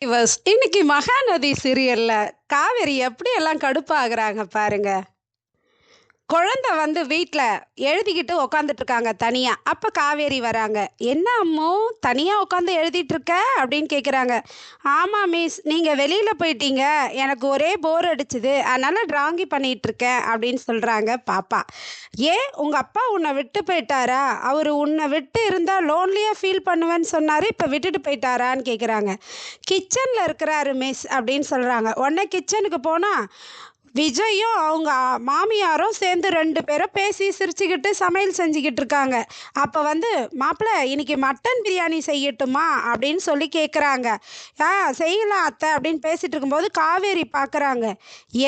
இன்னைக்கு மகாநதி சீரியல்ல காவேரி எப்படி எல்லாம் கடுப்பாகுறாங்க பாருங்க. குழந்தை வந்து வீட்டில் எழுதிக்கிட்டு உக்காந்துட்டு இருக்காங்க தனியா. அப்ப காவேரி வராங்க. என்ன அம்மோ, தனியா உட்காந்து எழுதிட்டு இருக்க அப்படின்னு கேக்குறாங்க. ஆமா மிஸ், நீங்க வெளியில போயிட்டீங்க, எனக்கு ஒரே போர் அடிச்சுது, அதனால டிராயிங் பண்ணிட்டு இருக்கேன் அப்படின்னு சொல்றாங்க பாப்பா. ஏன் உங்க அப்பா உன்னை விட்டு போயிட்டாரா? அவரு உன்னை விட்டு இருந்தா லோன்லியா ஃபீல் பண்ணுவேன்னு சொன்னாரு, இப்ப விட்டுட்டு போயிட்டாரான்னு கேக்குறாங்க. கிச்சன்ல இருக்கிறாரு மிஸ் அப்படின்னு சொல்றாங்க. உடனே கிச்சனுக்கு போனா விஜயும் அவங்க மாமியாரும் சேர்ந்து ரெண்டு பேரும் பேசி சிரிச்சுக்கிட்டு சமையல் செஞ்சுக்கிட்டு இருக்காங்க. அப்போ வந்து மாப்பிள்ளை இன்னைக்கு மட்டன் பிரியாணி செய்யட்டுமா அப்படின்னு சொல்லி கேட்குறாங்க. ஆ, செய்யலாம் அத்தை அப்படின்னு பேசிட்டு இருக்கும்போது காவேரி பார்க்குறாங்க.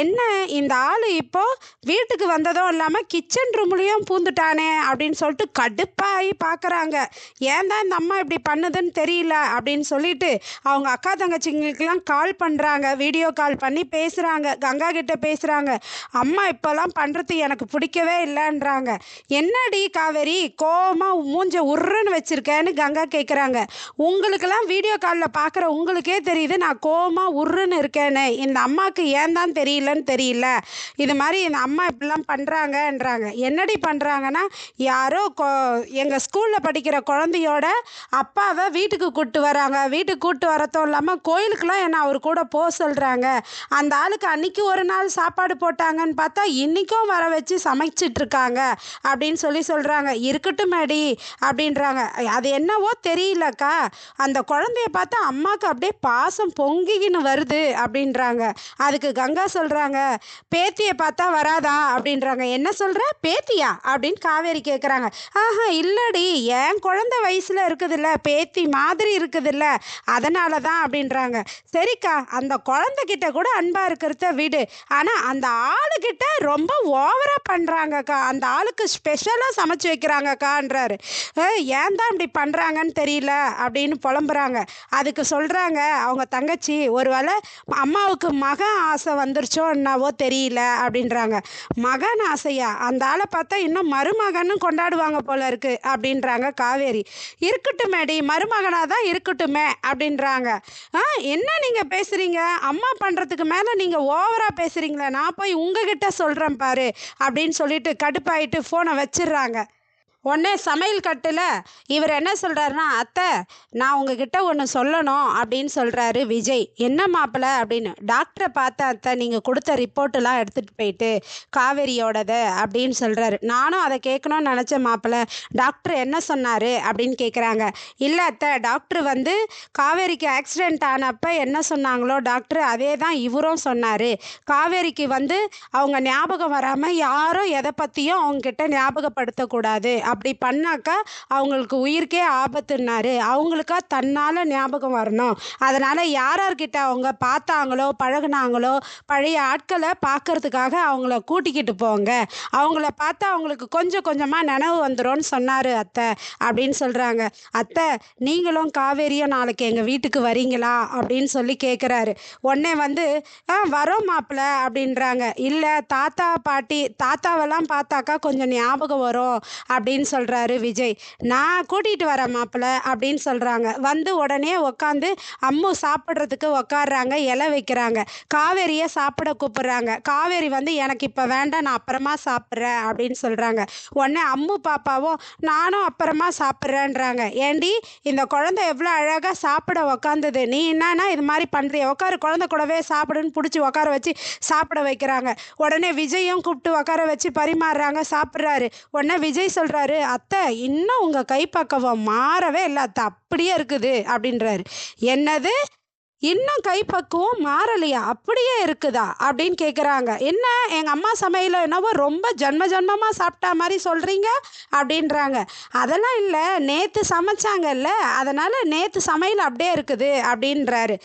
என்ன இந்த ஆள் இப்போ வீட்டுக்கு வந்ததும் இல்லாமல் கிச்சன் ரூம்லேயும் பூந்துட்டானே அப்படின்னு சொல்லிட்டு கடுப்பாகி பார்க்குறாங்க. ஏன் தான் இந்த அம்மா இப்படி பண்ணுதுன்னு தெரியல அப்படின்னு சொல்லிட்டு அவங்க அக்கா தங்கச்சிங்களுக்கெல்லாம் கால் பண்ணுறாங்க. வீடியோ கால் பண்ணி பேசுகிறாங்க. கங்கா கிட்ட பேசுகிறாங்க. அம்மா இப்போல்லாம் பண்ணுறது எனக்கு பிடிக்கவே இல்லைன்றாங்க. என்னடி காவேரி கோவமாக மூஞ்ச உருன்னு வச்சுருக்கேன்னு கங்கா கேட்குறாங்க. உங்களுக்கெல்லாம் வீடியோ காலில் பார்க்குற உங்களுக்கே தெரியுது நான் கோவமாக உருன்னு இருக்கேன்னு. இந்த அம்மாவுக்கு ஏன் தான் தெரியலன்னு தெரியல. இது மாதிரி இந்த அம்மா இப்படிலாம் பண்ணுறாங்கன்றாங்க. என்னடி பண்ணுறாங்கன்னா, யாரோ எங்கள் ஸ்கூலில் படிக்கிற குழந்தையோட அப்பாவை வீட்டுக்கு கூப்பிட்டு வராங்க. வீட்டுக்கு கூப்பிட்டு வரதும் இல்லாமல் கோயிலுக்கெல்லாம் என்ன அவர் கூட போக சொல்கிறாங்க. அந்த ஆளுக்கு அன்னைக்கு ஒரு நாள் சாப்பாடு போட்டாங்கன்னு பார்த்தா இன்றைக்கும் வர வச்சு சமைச்சிட்ருக்காங்க அப்படின்னு சொல்லி சொல்கிறாங்க. இருக்கட்டும் மேடி அப்படின்றாங்க. அது என்னவோ தெரியலக்கா, அந்த குழந்தைய பார்த்தா அம்மாவுக்கு அப்படியே பாசம் பொங்கிக்கின்னு வருது அப்படின்றாங்க. அதுக்கு கங்கா சொல்கிறாங்க, பேத்தியை பார்த்தா வராதா அப்படின்றாங்க. என்ன சொல்கிற, பேத்தியா அப்படின்னு காவேரி கேட்குறாங்க. ஆஹா இல்லடி, என் குழந்தை வயசில் இருக்குதுல்ல, பேத்தி மாதிரி இருக்குதுல்ல, அதனால தான் அப்படின்றாங்க. சரிக்கா, அந்த குழந்தைகிட்ட கூட அன்பாக இருக்கிறத விடு, ஆனால் அந்த ஆளுக்கிட்ட ரொம்ப ஓவராக பண்ணுறாங்கக்கா, அந்த ஆளுக்கு ஸ்பெஷலாக சமைச்சு வைக்கிறாங்கக்கான்றாரு. ஏன் தான் இப்படி பண்ணுறாங்கன்னு தெரியல அப்படின்னு புலம்புறாங்க. அதுக்கு சொல்கிறாங்க அவங்க தங்கச்சி, ஒருவேளை அம்மாவுக்கு மகன் ஆசை வந்துருச்சோ என்னவோ தெரியல அப்படின்றாங்க. மகன் ஆசையா? அந்த ஆளை பார்த்தா இன்னும் மருமகன்னு கொண்டாடுவாங்க போல இருக்கு அப்படின்றாங்க காவேரி. இருக்கட்டும் மேடி, மருமகனாக தான் இருக்கட்டுமே அப்படின்றாங்க. என்ன நீங்கள் பேசுகிறீங்க, அம்மா பண்ணுறதுக்கு மேலே நீங்கள் ஓவராக பேசுகிறீங்களே, நான் போய் உங்ககிட்ட சொல்கிறேன் பாரு அப்படின்னு சொல்லிட்டு கடுப்பாயிட்டு ஃபோனை வச்சிடுறாங்க. உடனே சமையல் கட்டில் இவர் என்ன சொல்கிறாருன்னா, அத்தை நான் உங்ககிட்ட ஒன்று சொல்லணும் அப்படின்னு சொல்கிறாரு விஜய். என்ன மாப்பிள்ள அப்படின்னு. டாக்டரை பார்த்தா அத்தை, நீங்கள் கொடுத்த ரிப்போர்ட்டெல்லாம் எடுத்துகிட்டு போயிட்டு காவேரியோடது அப்படின்னு சொல்கிறாரு. நானும் அதை கேட்கணும்னு நினச்சேன் மாப்பிள்ள. டாக்டர் என்ன சொன்னார் அப்படின்னு கேட்குறாங்க. இல்லை அத்தை, டாக்டர் வந்து காவேரிக்கு ஆக்சிடெண்ட் ஆனப்போ என்ன சொன்னாங்களோ டாக்டர் அதே தான் இவரும் சொன்னார். காவேரிக்கு வந்து அவங்க ஞாபகம் வராமல் யாரும் எதை பற்றியும் அவங்கக்கிட்ட ஞாபகப்படுத்தக்கூடாது, அப்படி பண்ணாக்கா அவங்களுக்கு உயிருக்கே ஆபத்துன்னாரு. அவங்களுக்கா தன்னால் ஞாபகம் வரணும். அதனால் யார்கிட்ட அவங்க பார்த்தாங்களோ பழகுனாங்களோ பழைய ஆட்களை பார்க்கறதுக்காக அவங்கள கூட்டிக்கிட்டு போங்க. அவங்கள பார்த்தா அவங்களுக்கு கொஞ்சம் கொஞ்சமாக நினைவு வந்துடும்னு சொன்னார் அத்தை அப்படின்னு சொல்கிறாங்க. அத்தை, நீங்களும் காவேரியும் நாளைக்கு எங்கள் வீட்டுக்கு வரீங்களா அப்படின்னு சொல்லி கேட்குறாரு. உடனே வந்து வரோம் மாப்பிள்ள அப்படின்றாங்க. இல்லை தாத்தா பாட்டி, தாத்தாவெல்லாம் பார்த்தாக்கா கொஞ்சம் ஞாபகம் வரும் அப்படின்னு சொல்கிறாரு விஜய். நான் கூட்டிகிட்டு வரேன் மாப்பிள்ள அப்படின்னு சொல்கிறாங்க. வந்து உடனே உக்காந்து அம்மு சாப்பிட்றதுக்கு உக்காடுறாங்க. இலை வைக்கிறாங்க. காவேரியை சாப்பிட கூப்பிட்றாங்க. காவேரி வந்து எனக்கு இப்போ வேண்டாம், நான் அப்புறமா சாப்பிட்றேன் அப்படின்னு சொல்கிறாங்க. உடனே அம்மு பாப்பாவும் நானும் அப்புறமா சாப்பிட்றேன்றாங்க. ஏண்டி, இந்த குழந்தை எவ்வளோ அழகாக சாப்பிட உக்காந்துது, நீ என்னன்னா இது மாதிரி பண்ணுறிய, உட்காரு குழந்தை கூடவே சாப்பிடுன்னு பிடிச்சி உட்கார வச்சு சாப்பிட வைக்கிறாங்க. உடனே விஜயும் கூப்பிட்டு உட்கார வச்சு பரிமாறுறாங்க. சாப்பிட்றாரு. உடனே விஜய் சொல்கிறாரு, அத்தை இன்னும் உங்கள் கைப்பக்குவம் மாறவே இல்லை அத்தை, அப்படியே இருக்குது அப்படின்றாரு. என்னது, இன்னும் கைப்பக்குவம் மாறலையா, அப்படியே இருக்குதா அப்படின்னு கேட்குறாங்க. என்ன, எங்கள் அம்மா சமையல என்னவோ ரொம்ப ஜன்ம ஜன்மமாக சாப்பிட்டா மாதிரி சொல்கிறீங்க அப்படின்றாங்க. அதெல்லாம் இல்லை, நேற்று சமைச்சாங்கல்ல, அதனால் நேற்று சமையல் அப்படியே இருக்குது அப்படின்றாரு.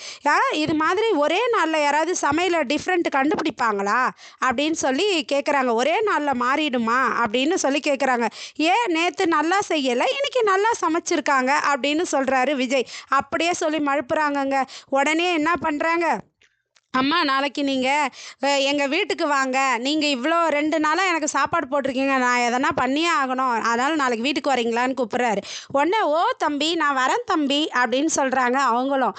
இது மாதிரி ஒரே நாளில் யாராவது சமையலை டிஃப்ரெண்ட் கண்டுபிடிப்பாங்களா அப்படின்னு சொல்லி கேட்குறாங்க. ஒரே நாளில் மாறிடுமா அப்படின்னு சொல்லி கேட்குறாங்க. ஏன் நேற்று நல்லா செய்யலை, இன்னைக்கு நல்லா சமைச்சிருக்காங்க அப்படின்னு சொல்கிறாரு விஜய். அப்படியே சொல்லி மழுப்புறாங்கங்க. உடனே என்ன பண்ணுறாங்க, அம்மா நாளைக்கு நீங்கள் எங்கள் வீட்டுக்கு வாங்க. நீங்கள் இவ்வளோ 2 நாளாக எனக்கு சாப்பாடு போட்டிருக்கீங்க. நான் எதனா பண்ணியே ஆகணும். அதனால் நாளைக்கு வீட்டுக்கு வரீங்களான்னு கூப்பிட்றாரு. உடனே ஓ தம்பி நான் வரேன் தம்பி அப்படின்னு சொல்கிறாங்க அவங்களும்.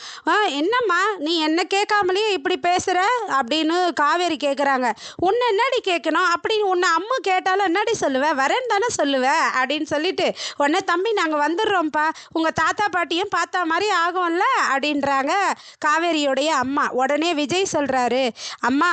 என்னம்மா நீ என்ன கேட்காமலேயே இப்படி பேசுகிற அப்படின்னு காவேரி கேட்குறாங்க. உன்னை என்னடி கேட்கணும் அப்படின்னு உன்னை அம்மு கேட்டாலும் என்னடி சொல்லுவேன், வரேன்னு தானே சொல்லுவேன் அப்படின்னு சொல்லிட்டு உடனே தம்பி நாங்கள் வந்துடுறோம்ப்பா, உங்கள் தாத்தா பாட்டியும் பார்த்தா மாதிரி ஆகும்ல அப்படின்றாங்க காவேரியோடைய அம்மா. உடனே விஜய் சொல்கிறாரு, அம்மா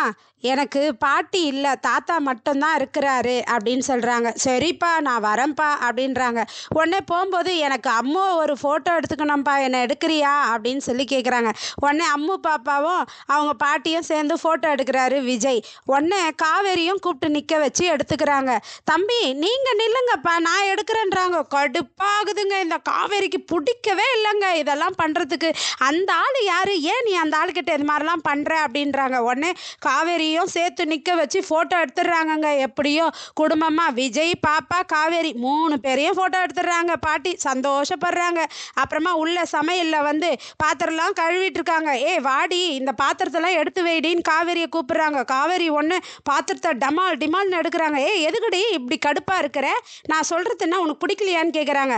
எனக்கு பாட்டி இல்லை தாத்தா மட்டும்தான் இருக்கிறாரு அப்படின்னு சொல்கிறாங்க. சரிப்பா நான் வரேன்ப்பா அப்படின்றாங்க. உடனே போகும்போது எனக்கு அம்மு ஒரு ஃபோட்டோ எடுத்துக்கணும்ப்பா, என்னை எடுக்கிறியா அப்படின்னு சொல்லி கேட்குறாங்க. உடனே அம்மு பாப்பாவும் அவங்க பாட்டியும் சேர்ந்து ஃபோட்டோ எடுக்கிறாரு விஜய். உடனே காவேரியும் கூப்பிட்டு நிற்க வச்சு எடுத்துக்கிறாங்க. தம்பி நீங்கள் நில்லுங்கப்பா நான் எடுக்கிறேன்றாங்க. கடுப்பாகுதுங்க. இந்த காவேரிக்கு பிடிக்கவே இல்லைங்க இதெல்லாம் பண்ணுறதுக்கு. அந்த ஆள் யார், ஏன் நீ அந்த ஆளுக்கிட்ட இது மாதிரிலாம் பண்ணுற அப்படின்றாங்க. உடனே காவேரியும் சேர்த்து நிற்க வச்சு ஃபோட்டோ எடுத்துடுறாங்கங்க. எப்படியோ குடும்பமாக விஜய் பாப்பா காவேரி 3 பேரையும் ஃபோட்டோ எடுத்துடுறாங்க. பாட்டி சந்தோஷப்படுறாங்க. அப்புறமா உள்ள சமையலில் வந்து பாத்திரம்லாம் கழுவிட்டு இருக்காங்க. வாடி இந்த பாத்திரத்தெல்லாம் எடுத்து வைடின்னு காவேரியை கூப்பிடுறாங்க. காவேரி ஒன்று பாத்திரத்தை டமால் டிமால்னு எடுக்கிறாங்க. எதுக்குடி இப்படி கடுப்பாக இருக்கிற, நான் சொல்கிறது என்ன உனக்கு பிடிக்கலையான்னு கேட்குறாங்க.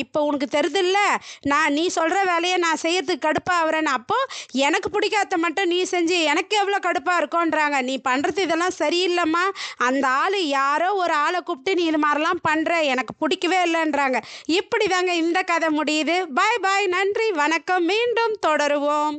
இப்போ உனக்கு தெரியுதுல்ல நீ சொல்கிற வேலையை நான் செய்யறதுக்கு கடுப்பாக ஆகிறேன்னு. அப்போ எனக்கு பிடிக்காத மட்டும் நீ செஞ்சு எனக்கு எவ்வளோ கடுப்பாக இருக்கோன்றாங்க. நீ பண்ணுறது இதெல்லாம் சரியில்லைம்மா, அந்த ஆள் யாரோ ஒரு ஆளை கூப்பிட்டு நீ இது மாதிரிலாம் பண்ணுற, எனக்கு பிடிக்கவே இல்லைன்றாங்க. இப்படி தாங்க இந்த கதை முடியுது. பாய் பாய், நன்றி வணக்கம், மீண்டும் தொடருவோம்.